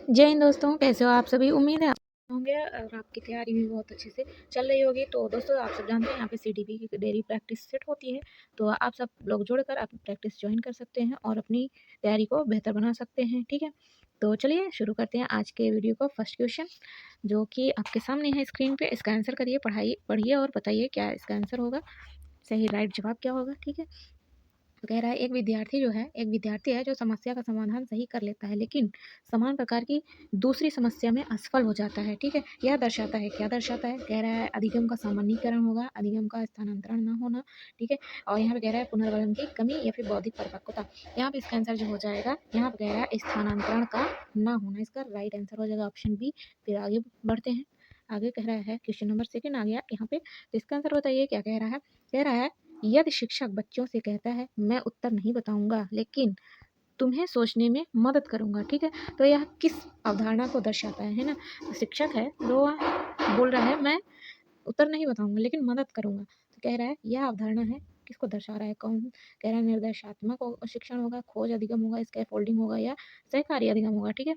जय हिंद दोस्तों, कैसे हो आप सभी। उम्मीद है आप होंगे और आपकी तैयारी भी बहुत अच्छे से चल रही होगी। तो दोस्तों, आप सब जानते हैं यहाँ पे सीडीपी की डेली प्रैक्टिस सेट होती है। तो आप सब लोग जुड़कर आप प्रैक्टिस ज्वाइन कर सकते हैं और अपनी तैयारी को बेहतर बना सकते हैं। ठीक है, तो चलिए शुरू करते हैं आज के वीडियो को। फर्स्ट क्वेश्चन जो कि आपके सामने है स्क्रीन पे, इसका आंसर करिए, पढ़िए और बताइए क्या इसका आंसर होगा, सही राइट जवाब क्या होगा। ठीक है, तो कह रहा है एक विद्यार्थी है जो समस्या का समाधान सही कर लेता है, लेकिन समान प्रकार की दूसरी समस्या में असफल हो जाता है। ठीक है, यह दर्शाता है, क्या दर्शाता है, कह रहा है अधिगम का सामान्यीकरण होगा, अधिगम का स्थानांतरण ना होना। ठीक है, और यहाँ पे कह रहा है पुनर्वलन की कमी या फिर बौद्धिक परिपक्वता। यहाँ पे इसका आंसर जो हो जाएगा, यहाँ पे कह रहा है स्थानांतरण का ना होना, इसका राइट आंसर हो जाएगा ऑप्शन बी। फिर आगे बढ़ते हैं, आगे कह रहा है क्वेश्चन नंबर सेकंड आ गया यहाँ पे। तो इसका आंसर बताइए क्या कह रहा है। कह रहा है यदि शिक्षक बच्चों से कहता है मैं उत्तर नहीं बताऊंगा लेकिन तुम्हें सोचने में मदद करूंगा। ठीक है, तो यह किस अवधारणा को दर्शाता है ना। तो शिक्षक है जो बोल रहा है मैं उत्तर नहीं बताऊंगा लेकिन मदद करूंगा, तो कह रहा है यह अवधारणा है, किसको दर्शा रहा है, कौन। कह रहा है निर्देशात्मक शिक्षण होगा, खोज अधिगम होगा, स्कैफोल्डिंग होगा या सहकारी अधिगम होगा। ठीक है,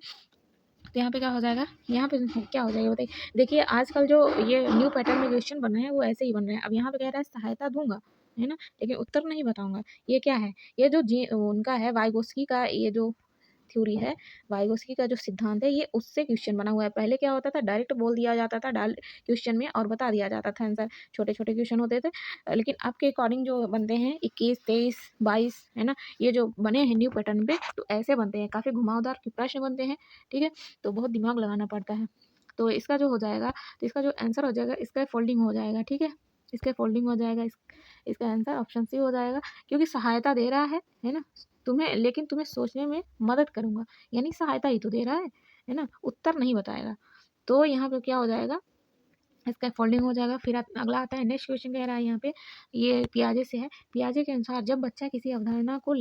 तो यहाँ पे क्या हो जाएगा, यहाँ पे क्या हो जाएगा बताइए। देखिए आजकल जो ये न्यू पैटर्न में क्वेश्चन बन रहे हैं वो ऐसे ही बन रहे हैं। अब यहाँ पे कह रहा है सहायता दूंगा, है ना, लेकिन उत्तर नहीं बताऊंगा। ये क्या है, ये जो उनका है वाइगोस्की का, ये जो थ्योरी है, वाइगोस्की का जो सिद्धांत है, ये उससे क्वेश्चन बना हुआ है। पहले क्या होता था, डायरेक्ट बोल दिया जाता था डाल क्वेश्चन में और बता दिया जाता था आंसर, छोटे छोटे क्वेश्चन होते थे। लेकिन अब के अकॉर्डिंग जो बनते हैं 21, 23, 22, है ना, ये जो बने हैं न्यू पैटर्न पे, तो ऐसे बनते हैं, काफ़ी घुमावदार प्रश्न बनते हैं। ठीक है, तो बहुत दिमाग लगाना पड़ता है। तो इसका जो हो जाएगा, तो इसका जो आंसर हो जाएगा, इसका फोल्डिंग हो जाएगा। ठीक है, इसका फोल्डिंग हो जाएगा, इसका आंसर ऑप्शन सी हो जाएगा, क्योंकि सहायता दे रहा है ना तुम्हें, लेकिन तुम्हें सोचने में मदद करूंगा, यानी सहायता ही तो दे रहा है ना, उत्तर नहीं बताएगा। तो यहाँ पे क्या हो जाएगा, इसका फोल्डिंग हो जाएगा। फिर अगला आता है नेक्स्ट क्वेश्चन, कह रहा है यहाँ पे, ये पियाजे से है। पियाजे के अनुसार जब बच्चा किसी अवधारणा को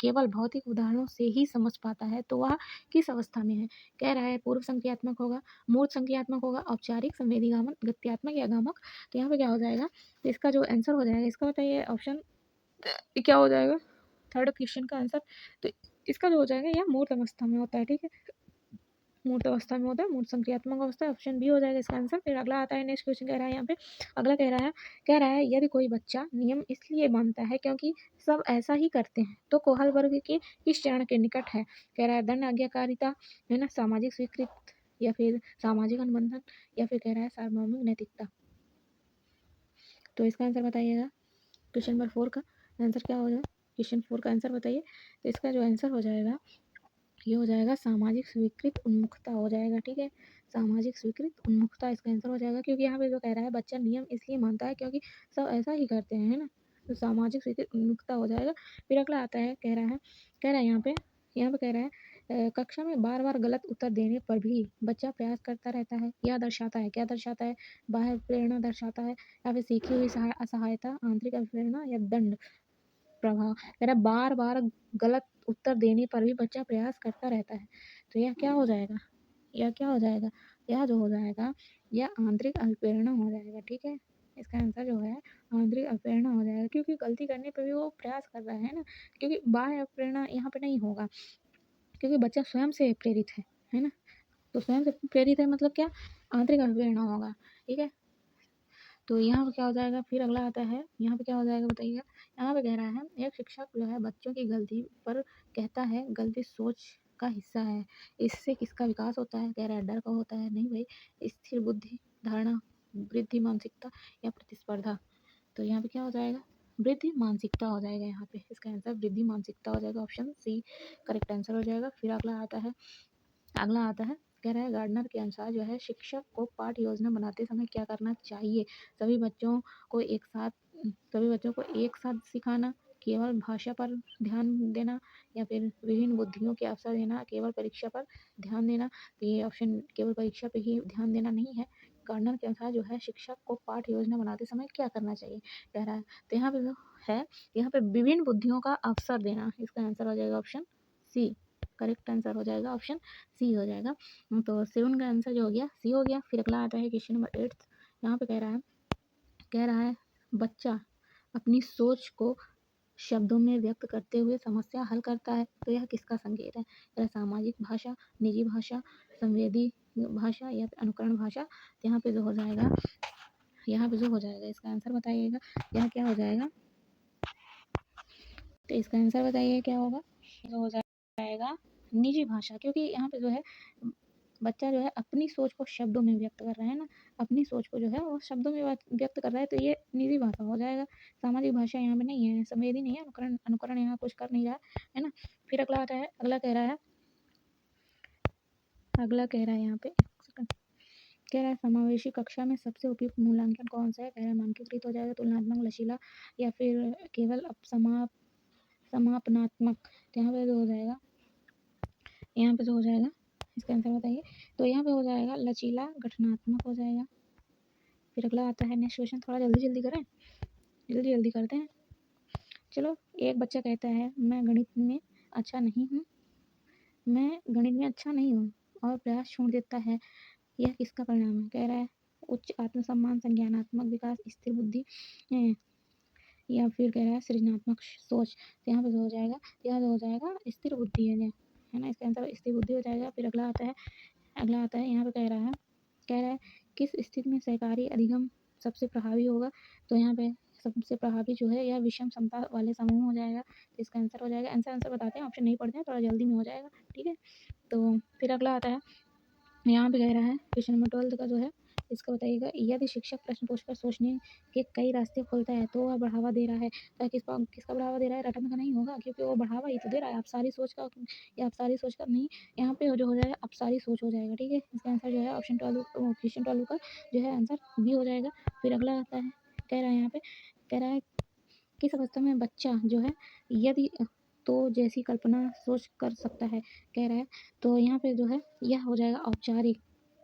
केवल भौतिक उदाहरणों से ही समझ पाता है तो वह किस अवस्था में है। कह रहा है पूर्व संक्रियात्मक होगा, मूर्त संक्रियात्मक होगा, औपचारिक, संवेदीगामक, गत्यात्मक या गामक। तो यहाँ पे क्या हो जाएगा, तो इसका जो आंसर हो जाएगा, इसका बताइए ऑप्शन क्या हो जाएगा, थर्ड क्वेश्चन का आंसर। तो इसका जो हो जाएगा, यह मूर्त अवस्था में होता है। ठीक है, मूर्त अवस्था में होता है, मूर्त संक्रियात्मक अवस्था, ऑप्शन बी हो जाएगा इसका आंसर। फिर अगला आता है नेक्स्ट क्वेश्चन, कह रहा है यहाँ पे, अगला कह रहा है यदि कोई बच्चा नियम इसलिए मानता है क्योंकि सब ऐसा ही करते हैं तो कोहल वर्ग के किस चरण के निकट है। कह रहा है दंड आज्ञाकारिता, है ना, सामाजिक स्वीकृत, या फिर सामाजिक अनुबंधन, या फिर कह रहा है सार्वभौमिक नैतिकता। तो इसका आंसर बताइएगा, क्वेश्चन नंबर 4 का आंसर क्या हो जाएगा, क्वेश्चन 4 का आंसर बताइए। तो इसका जो आंसर हो जाएगा, ये हो जाएगा सामाजिक स्वीकृत उन्मुखता हो जाएगा। ठीक है, सामाजिक स्वीकृत उन्मुखता इसका आंसर हो जाएगा, क्योंकि यहाँ पे जो कह रहा है बच्चा नियम इसलिए मानता है क्योंकि सब ऐसा ही करते हैं, है ना, तो सामाजिक स्वीकृत उन्मुखता हो जाएगा। फिर अगला आता है, कह रहा है यहाँ पे कह रहा है कक्षा में बार बार गलत उत्तर देने पर भी बच्चा प्रयास करता रहता है, यह दर्शाता है, क्या दर्शाता है, बाह्य प्रेरणा दर्शाता है, या फिर सीखी हुई असहायता, आंतरिक अभिप्रेरणा या दंड प्रभाव। कह रहा है बार बार गलत उत्तर देने पर भी बच्चा प्रयास करता रहता है, तो यह क्या हो जाएगा, यह क्या हो जाएगा, यह जो हो जाएगा, यह आंतरिक अभिप्रेरणा हो जाएगा। ठीक है, इसका आंसर जो है आंतरिक अभिप्रेरणा हो जाएगा, क्योंकि गलती करने पर भी वो प्रयास कर रहा है ना, क्योंकि बाह्य प्रेरणा यहाँ पे नहीं होगा, क्योंकि बच्चा स्वयं से प्रेरित है ना, तो स्वयं से प्रेरित है मतलब क्या, आंतरिक अभिप्रेरणा होगा। ठीक है, तो यहाँ पे क्या हो जाएगा, फिर अगला आता है, यहाँ पे क्या हो जाएगा बताइएगा। यहाँ पे कह रहा है एक शिक्षक जो है बच्चों की गलती पर कहता है गलती सोच का हिस्सा है, इससे किसका विकास होता है। कह रहा है डर का होता है, नहीं भाई, स्थिर बुद्धि, धारणा, वृद्धि मानसिकता या प्रतिस्पर्धा। तो यहाँ पे क्या हो जाएगा, वृद्धि मानसिकता हो जाएगा। यहाँ पे इसका आंसर वृद्धि मानसिकता हो जाएगा, ऑप्शन सी करेक्ट आंसर हो जाएगा। फिर अगला आता है, कह रहा है गार्डनर के अनुसार जो है शिक्षक को पाठ योजना बनाते समय क्या करना चाहिए। सभी बच्चों को एक साथ सिखाना, केवल भाषा पर ध्यान देना, या फिर विभिन्न बुद्धियों के अवसर देना, केवल परीक्षा पर ध्यान देना। तो ये ऑप्शन केवल परीक्षा पर ही ध्यान देना नहीं है। गार्डनर के अनुसार जो है शिक्षक को पाठ योजना बनाते समय क्या करना चाहिए, कह रहा है। तो यहाँ पे जो है, यहाँ पे विभिन्न बुद्धियों का अवसर देना, इसका आंसर हो जाएगा ऑप्शन सी, करेक्ट आंसर हो जाएगा ऑप्शन सी हो जाएगा। तो 7 का आंसर जो हो गया सी हो गया। फिर अगला आता है क्वेश्चन नंबर 8। यहाँ पे कह रहा है बच्चा अपनी सोच को शब्दों में व्यक्त करते हुए समस्या हल करता है, तो यह किसका संकेत है? यह सामाजिक भाषा, निजी भाषा, संवेदी भाषा या फिर अनुकरण भाषा। तो यहाँ पे जो हो जाएगा, इसका आंसर बताइएगा, यह क्या हो जाएगा? तो इसका आंसर बताइए क्या होगा? जो हो जाएगा निजी भाषा, क्योंकि यहाँ पे जो है बच्चा जो है अपनी सोच को शब्दों में व्यक्त कर रहा है ना, अपनी सोच को जो है वो शब्दों में व्यक्त कर रहा है, तो ये निजी भाषा हो जाएगा। सामाजिक भाषा यहाँ पे नहीं है, संवेदी नहीं है, अनुकरण अनुकरण यहाँ कुछ कर नहीं रहा है ना। फिर अगला आता है, अगला कह रहा है यहाँ पे, कह रहा है समावेशी कक्षा में सबसे उपयुक्त मूल्यांकन कौन सा है? कह रहा है मानकीकृत हो जाएगा, तुलनात्मक, लचीला या फिर केवल समापनात्मक। तो यहाँ पे जो हो जाएगा, इसका आंसर बताइए। तो यहाँ पे हो जाएगा लचीला, गठनात्मक हो जाएगा। फिर अगला आता है नेक्स्ट क्वेश्चन, थोड़ा जल्दी जल्दी करें, जल्दी करते हैं। चलो, एक बच्चा कहता है मैं गणित में अच्छा नहीं हूँ और प्रयास छोड़ देता है, यह किसका परिणाम है? कह रहा है उच्च आत्मसम्मान, संज्ञानात्मक विकास, स्थिर बुद्धि या फिर कह रहा है सृजनात्मक सोच। तो यहाँ पे जो हो जाएगा, स्थिर बुद्धि है ना, इसका आंसर स्थिर बुद्धि हो जाएगा। फिर अगला आता है, यहाँ पे कह रहा है किस स्थिति में सहकारी अधिगम सबसे प्रभावी होगा? तो यहाँ पे सबसे प्रभावी जो है यह विषम समता वाले समूह हो जाएगा। तो इसका आंसर हो जाएगा, आंसर बताते हैं, ऑप्शन नहीं पढ़ते हैं, थोड़ा जल्दी में हो जाएगा, ठीक है। तो फिर अगला आता है, यहाँ पे कह रहा है क्वेश्चन नंबर 12 का जो है इसका बताइएगा, यदि शिक्षक प्रश्न पूछकर सोचने के कई रास्ते खोलता है तो वह बढ़ावा दे रहा है, तो किसका बढ़ावा दे रहा है? रटन का नहीं होगा, क्योंकि वो बढ़ावा ही तो दे रहा है, अपसारी सोच का, या अपसारी सोच का नहीं, यहाँ पे जो हो जाएगा अपसारी सोच हो जाएगा, ठीक है। इसका आंसर जो है ऑप्शन 12, क्वेश्चन 12 का जो है आंसर बी हो जाएगा। फिर अगला आता है, कह रहा है यहाँ पे, कह रहा है किस अवस्था में बच्चा जो है यदि तो जैसी कल्पना सोच कर सकता है? कह रहा है, तो यहाँ पे जो है यह हो जाएगा औपचारिक,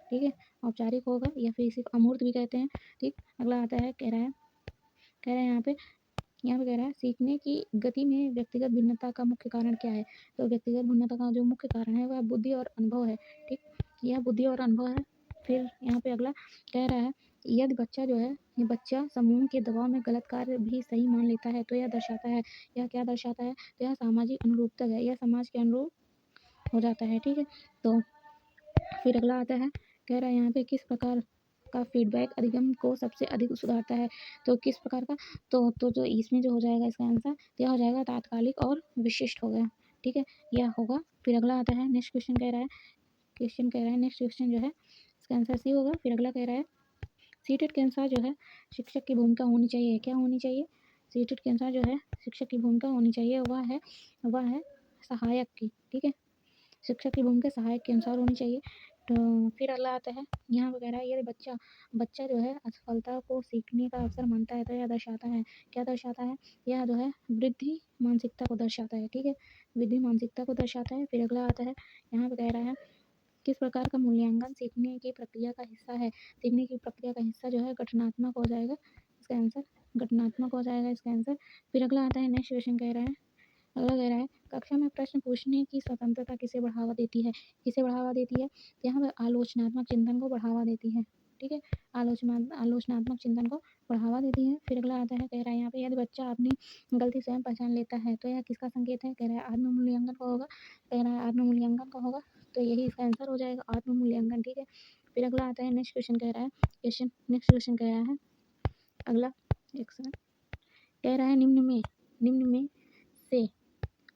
ठीक है, औपचारिक होगा या फिर इसे अमूर्त भी कहते हैं, ठीक। अगला आता है, कह रहा है यहाँ पे कह रहा है सीखने की गति में व्यक्तिगत भिन्नता का मुख्य कारण क्या है? तो व्यक्तिगत भिन्नता का जो मुख्य कारण है वह बुद्धि और अनुभव है, ठीक, यह बुद्धि और अनुभव है। फिर यहाँ पे अगला कह रहा है यदि बच्चा जो है, ये बच्चा समूह के दबाव में गलत कार्य भी सही मान लेता है, तो यह क्या दर्शाता है? तो यह सामाजिक अनुरूपता है, यह समाज के अनुरूप हो जाता है, ठीक है। तो फिर अगला आता है, कह रहा है यहाँ पे किस प्रकार का फीडबैक अधिगम को सबसे अधिक सुधारता है? तो किस प्रकार का, तो जो इसमें जो हो जाएगा इसका आंसर, तो यह हो जाएगा तात्कालिक और विशिष्ट हो गया, ठीक है, यह होगा। फिर अगला आता है, नेक्स्ट क्वेश्चन कह रहा है, नेक्स्ट क्वेश्चन जो है इसका आंसर सी होगा। फिर अगला कह रहा है सीटेड के अनुसार जो है शिक्षक की भूमिका होनी चाहिए, क्या होनी चाहिए? सीटेड के अनुसार जो है शिक्षक की भूमिका होनी चाहिए वह है सहायक की, ठीक है, शिक्षक की भूमिका सहायक के अनुसार होनी चाहिए। तो फिर अगला आता है, यहाँ वगैरह यदि बच्चा जो है असफलता को सीखने का अवसर मानता है, तो यह दर्शाता है, क्या दर्शाता है? यह जो है वृद्धि मानसिकता को दर्शाता है, ठीक है, वृद्धि मानसिकता को दर्शाता है। फिर अगला आता है, यहाँ पे कह रहा है किस प्रकार का मूल्यांकन सीखने की प्रक्रिया का हिस्सा है? सीखने की प्रक्रिया का हिस्सा जो है गठनात्मक हो जाएगा, इसका आंसर गठनात्मक हो जाएगा, इसका आंसर। फिर अगला आता है, नेक्स्ट क्वेश्चन कह रहा है, अगला कह रहा है कक्षा में प्रश्न पूछने की स्वतंत्रता किसे बढ़ावा देती है? तो यहाँ पर आलोचनात्मक चिंतन को बढ़ावा देती है, ठीक है, आलोचनात्मक चिंतन को बढ़ावा देती है। फिर अगला आता है, कह रहा है यहाँ पे यदि बच्चा अपनी गलती स्वयं पहचान लेता है, तो यह किसका संकेत है? कह रहा है आत्म मूल्यांकन का होगा, तो यही इसका आंसर हो जाएगा, आत्म मूल्यांकन, ठीक है। फिर अगला आता है, नेक्स्ट क्वेश्चन कह रहा है, अगला एक सेकंड, कह रहा है निम्न में से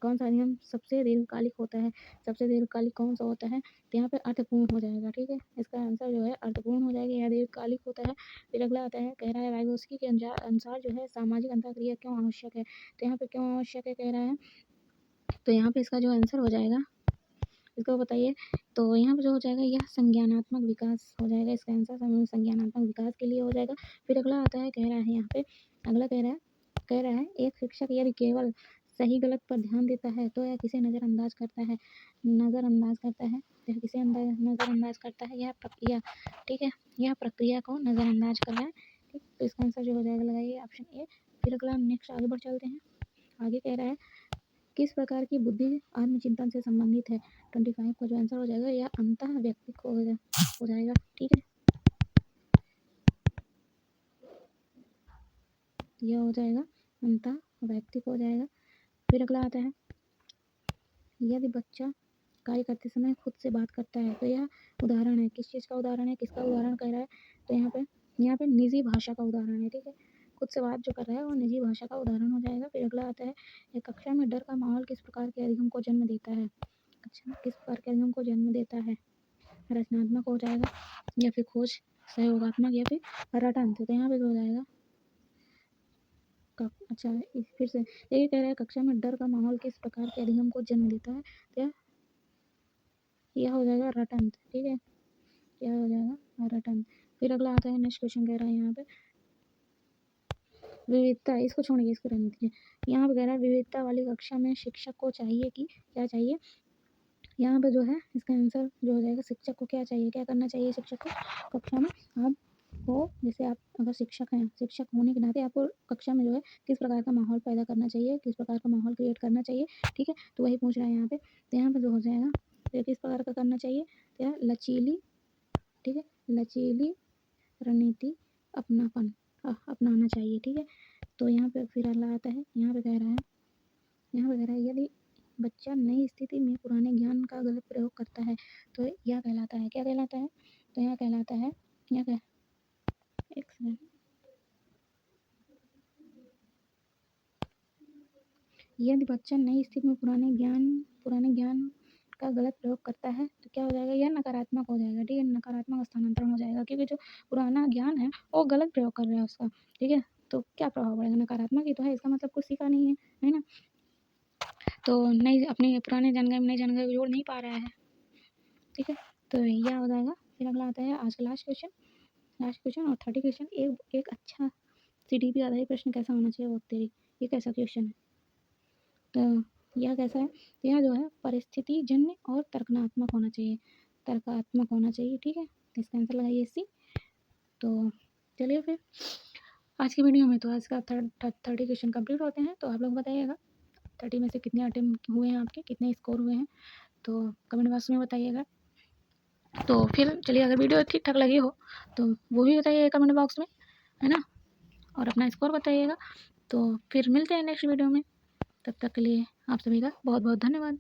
कौन सा नियम सबसे दीर्घकालिक होता है? सबसे दीर्घकालिक कौन सा होता है? तो यहाँ पे अर्थपूर्ण हो जाएगा, ठीक है, इसका आंसर जो है अर्थपूर्ण हो जाएगा या दीर्घकालिक होता है। फिर अगला आता है, कह रहा है वाइगोस्की के अनुसार जो है सामाजिक अंतःक्रिया क्यों आवश्यक है? तो यहाँ पे क्यों आवश्यक है कह रहा है, तो यहाँ पे इसका जो आंसर हो जाएगा इसको बताइए। तो यहाँ पे जो हो जाएगा यह संज्ञानात्मक विकास हो जाएगा, इसका आंसर संज्ञानात्मक विकास के लिए हो जाएगा। फिर अगला आता है, कह रहा है यहाँ पे, अगला कह रहा है एक शिक्षक यदि केवल सही गलत पर ध्यान देता है, तो यह किसे नज़रअंदाज करता है? नज़रअंदाज करता है, यह प्रक्रिया, ठीक है, यह प्रक्रिया को नज़रअंदाज कर रहा है, ठीक। तो इसका आंसर जो हो जाएगा लगाइए ऑप्शन ए। फिर अगला नेक्स्ट आगे बढ़ चलते हैं, आगे कह रहा है किस प्रकार की बुद्धि आत्मचिंतन से संबंधित है? 25 का जो आंसर हो जाएगा यह अंतः व्यक्तिक हो जाएगा, ठीक है, यह हो जाएगा अंतः वैयक्तिक हो जाएगा। फिर अगला आता है, यदि बच्चा कार्य करते समय खुद से बात करता है, तो यह उदाहरण है, किस चीज़ का उदाहरण है, किसका उदाहरण कह रहा है, तो यहाँ पे निजी भाषा का उदाहरण है, ठीक है। खुद से बात जो कर रहा है वो निजी भाषा का उदाहरण हो जाएगा। फिर अगला आता है, एक कक्षा में डर का माहौल किस प्रकार के अधिगम को जन्म देता है, कक्षा में किस प्रकार के अधिगम को जन्म देता है, रचनात्मक हो जाएगा या फिर खोज, सहयोगात्मक या फिर रटांत। तो यहाँ पे हो जाएगा अच्छा फिर से यही कह रहा है, कक्षा में डर का माहौल किस प्रकार के अधिगम को जन्म देता है, तो यह हो जाएगा रटंत, ठीक है, क्या हो जाएगा रटंत। फिर अगला आता है, नेक्स्ट क्वेश्चन कह रहा है यहाँ पे विविधता, इसको छोड़िए, इसको रहने दीजिए। यहाँ पे कह रहा है विविधता वाली कक्षा में शिक्षक को चाहिए कि क्या चाहिए, यहाँ पे जो है इसका आंसर जो हो जाएगा, शिक्षक को क्या चाहिए, क्या करना चाहिए शिक्षक को कक्षा में। आपको जैसे आप अगर शिक्षक हैं, शिक्षक होने के नाते आपको कक्षा में जो है किस प्रकार का माहौल पैदा करना चाहिए, किस प्रकार का माहौल क्रिएट करना चाहिए, ठीक है। तो वही पूछ रहा है यहाँ पे। तो यहाँ पे जो हो जाएगा, तो किस प्रकार का करना चाहिए, तो लचीली, ठीक है, लचीली रणनीति अपनापन अपनाना चाहिए, ठीक है। तो यहाँ पे फिर अगला आता है, यहाँ पे कह रहा है यदि बच्चा नई स्थिति में पुराने ज्ञान का गलत प्रयोग करता है, तो यह कहलाता है, क्या कहलाता है, तो यह कहलाता है, एक सेकंड, यदि बच्चा नई स्थिति में पुराने ज्ञान का गलत प्रयोग करता है, तो क्या हो जाएगा, यह नकारात्मक हो जाएगा, ठीक है, नकारात्मक स्थानांतरण हो जाएगा, क्योंकि जो पुराना ज्ञान है वो गलत प्रयोग कर रहा है उसका, ठीक है। तो क्या प्रभाव पड़ेगा, नकारात्मक ही तो है, इसका मतलब कुछ सीखा नहीं है ना। तो नई अपने पुराने जानकारी में नई जानकारी जोड़ नहीं पा रहा है, ठीक है। तो यह हो जाएगा। फिर अगला आता है आज का लास्ट क्वेश्चन और 30 क्वेश्चन। एक अच्छा CDP आधारित प्रश्न कैसा होना चाहिए, वो तेरी, ये कैसा क्वेश्चन है, तो यह कैसा है, तो यह जो है परिस्थिति जन्य और तर्कात्मक होना चाहिए, ठीक है। इसका आंसर लगाइए C। तो चलिए फिर आज की वीडियो में तो आज का 30 क्वेश्चन कंप्लीट होते हैं। तो आप लोग बताइएगा 30 में से कितने अटेम्प्ट हुए हैं, आपके कितने स्कोर हुए हैं, तो कमेंट बॉक्स में बताइएगा। तो फिर चलिए, अगर वीडियो ठीक ठाक लगी हो तो वो भी बताइए कमेंट बॉक्स में, है ना, और अपना स्कोर बताइएगा। तो फिर मिलते हैं नेक्स्ट वीडियो में, तब तक के लिए आप सभी का बहुत बहुत धन्यवाद।